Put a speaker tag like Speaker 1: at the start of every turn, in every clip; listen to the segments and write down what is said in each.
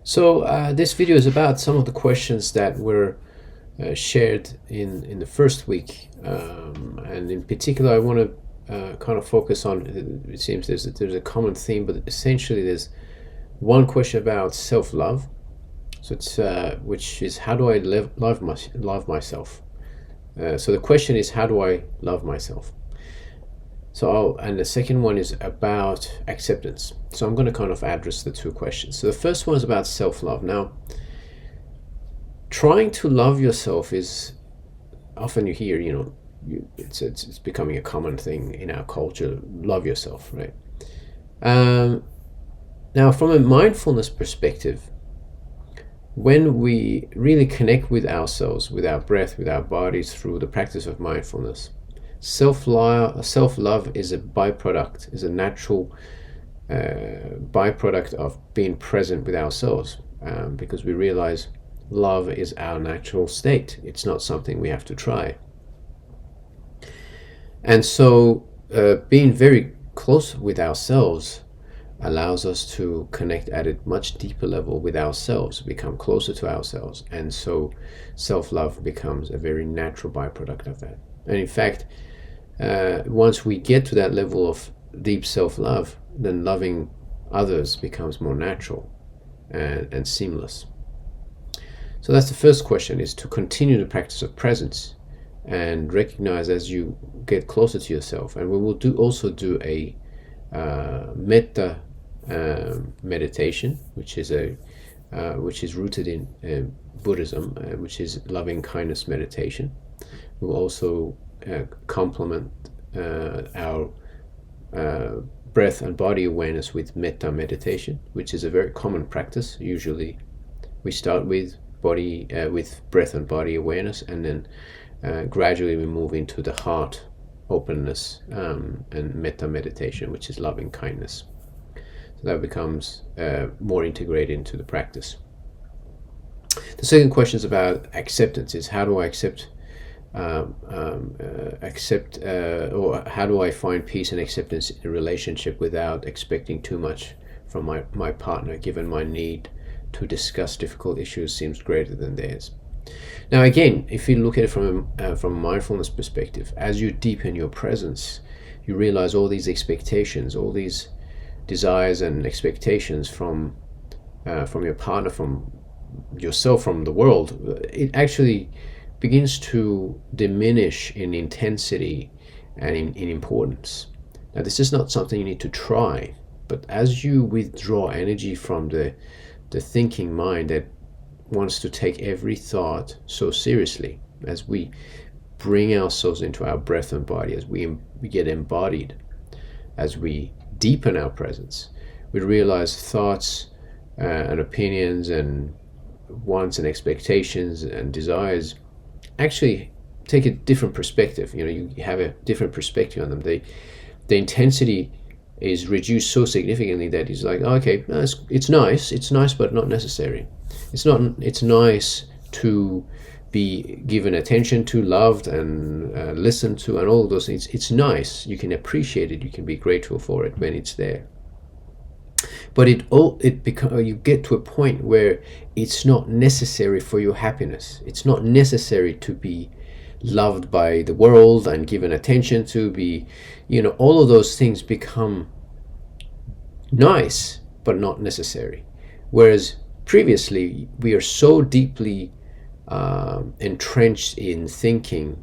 Speaker 1: So this video is about some of the questions that were shared in the first week, and in particular, I want to kind of focus on. It seems there's a common theme, but essentially there's one question about self-love. So it's which is, how do I love myself? So the question is, how do I love myself? And the second one is about acceptance. So I'm going to kind of address the two questions. So the first one is about self-love. Now, trying to love yourself is often, you hear, it's becoming a common thing in our culture. Love yourself, right? Now, from a mindfulness perspective, when we really connect with ourselves, with our breath, with our bodies through the practice of mindfulness, self-love is a byproduct, is a natural byproduct of being present with ourselves, because we realize love is our natural state. It's not something we have to try. And so being very close with ourselves allows us to connect at a much deeper level with ourselves, become closer to ourselves. And so self-love becomes a very natural byproduct of that. And in fact, once we get to that level of deep self-love, then loving others becomes more natural and seamless. So that's the first question, is to continue the practice of presence and recognize as you get closer to yourself. And we will also do a metta meditation, which is rooted in Buddhism, which is loving kindness meditation. We'll also complement our breath and body awareness with metta meditation, which is a very common practice. Usually we start with breath and body awareness, and then gradually we move into the heart openness and metta meditation, which is loving kindness. So that becomes more integrated into the practice. The second question is about acceptance. Is how do I accept or how do I find peace and acceptance in a relationship without expecting too much from my partner, given my need to discuss difficult issues seems greater than theirs. Now again, if you look at it from a mindfulness perspective, as you deepen your presence, you realize all these expectations, all these desires and expectations from your partner, from yourself, from the world, it actually begins to diminish in intensity and in importance. Now this is not something you need to try, but as you withdraw energy from the thinking mind that wants to take every thought so seriously, as we bring ourselves into our breath and body, as we get embodied, as we deepen our presence, we realize thoughts and opinions and wants and expectations and desires actually take a different perspective. You have a different perspective on them. The intensity is reduced so significantly that it's like, oh, okay, it's nice, but not necessary. It's nice to be given attention to, loved, and listened to, and all of those things. It's nice. You can appreciate it. You can be grateful for it when it's there. But you get to a point where it's not necessary for your happiness. It's not necessary to be loved by the world and given attention to, be, all of those things become nice but not necessary. Whereas previously we are so deeply entrenched in thinking,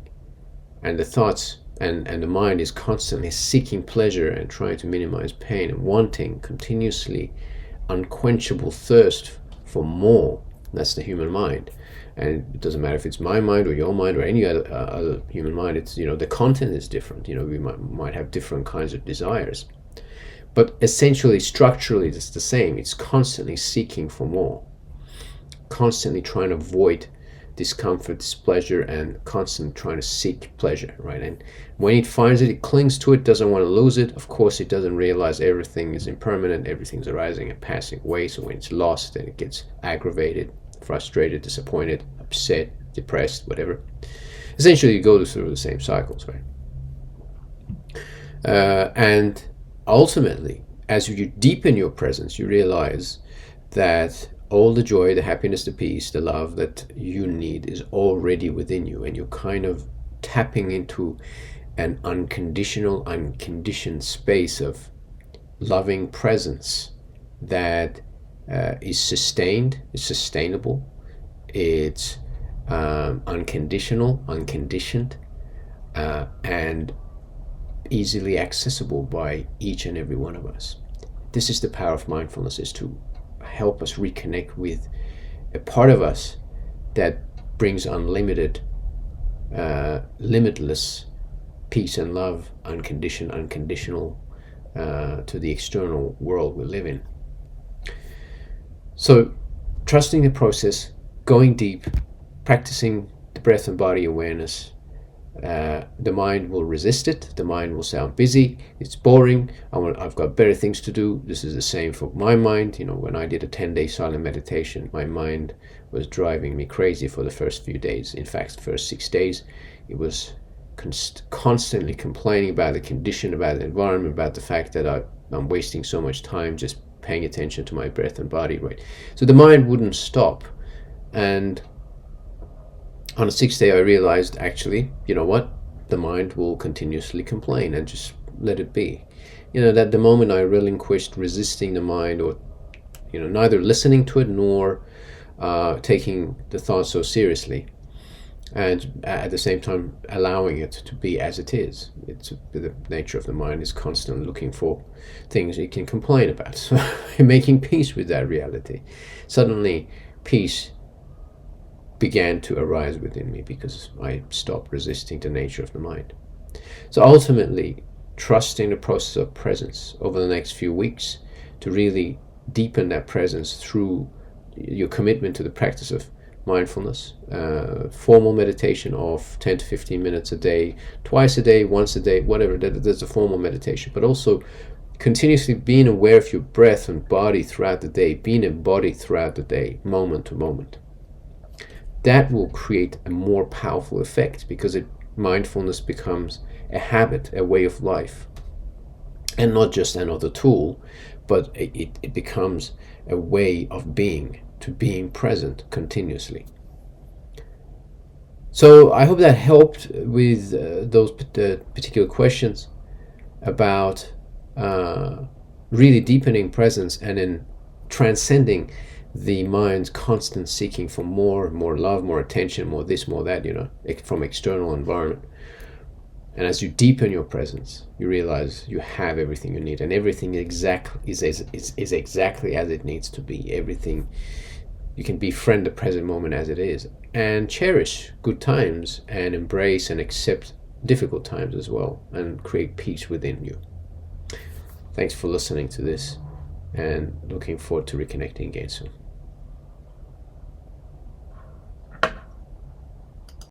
Speaker 1: and the thoughts and the mind is constantly seeking pleasure and trying to minimize pain and wanting continuously unquenchable thirst for more. That's the human mind. And it doesn't matter if it's my mind or your mind or any other human mind. It's, the content is different. We might have different kinds of desires, but essentially, structurally, it's the same. It's constantly seeking for more, constantly trying to avoid discomfort, displeasure, and constantly trying to seek pleasure, right? And when it finds it, it clings to it, doesn't want to lose it. Of course, it doesn't realize everything is impermanent, everything's arising and passing away. So when it's lost, then it gets aggravated, frustrated, disappointed, upset, depressed, whatever. Essentially, you go through the same cycles, right? And ultimately, as you deepen your presence, you realize that all the joy, the happiness, the peace, the love that you need is already within you, and you're kind of tapping into an unconditional, unconditioned space of loving presence that is sustained, is sustainable, it's unconditional, unconditioned, and easily accessible by each and every one of us. This is the power of mindfulness, is to help us reconnect with a part of us that brings unlimited, limitless peace and love, unconditional to the external world we live in. So trusting the process, going deep, practicing the breath and body awareness. The mind will resist it. The mind will sound busy. It's boring. I've got better things to do. This is the same for my mind. When I did a 10-day silent meditation, my mind was driving me crazy for the first few days. In fact, the first 6 days, it was constantly complaining about the condition, about the environment, about the fact that I'm wasting so much time just paying attention to my breath and body, right? So the mind wouldn't stop. And on the 6th day, I realized, actually, you know what? The mind will continuously complain, and just let it be. That the moment I relinquished resisting the mind, or, neither listening to it nor taking the thoughts so seriously, and at the same time allowing it to be as it is. The nature of the mind is constantly looking for things it can complain about. So making peace with that reality. Suddenly, peace began to arise within me because I stopped resisting the nature of the mind. So ultimately, trusting the process of presence over the next few weeks to really deepen that presence through your commitment to the practice of mindfulness, formal meditation of 10 to 15 minutes a day, twice a day, once a day, whatever. There's a formal meditation, but also continuously being aware of your breath and body throughout the day, being embodied throughout the day, moment to moment. That will create a more powerful effect, because mindfulness becomes a habit, a way of life, and not just another tool, but it becomes a way of being, to being present continuously. So I hope that helped with those particular questions about really deepening presence and then transcending the mind's constant seeking for more love, more attention, more this, more that, from external environment. And as you deepen your presence, you realize you have everything you need, and everything is exactly as it needs to be. Everything, you can befriend the present moment as it is, and cherish good times, and embrace and accept difficult times as well, and create peace within you. Thanks for listening to this, and looking forward to reconnecting again soon.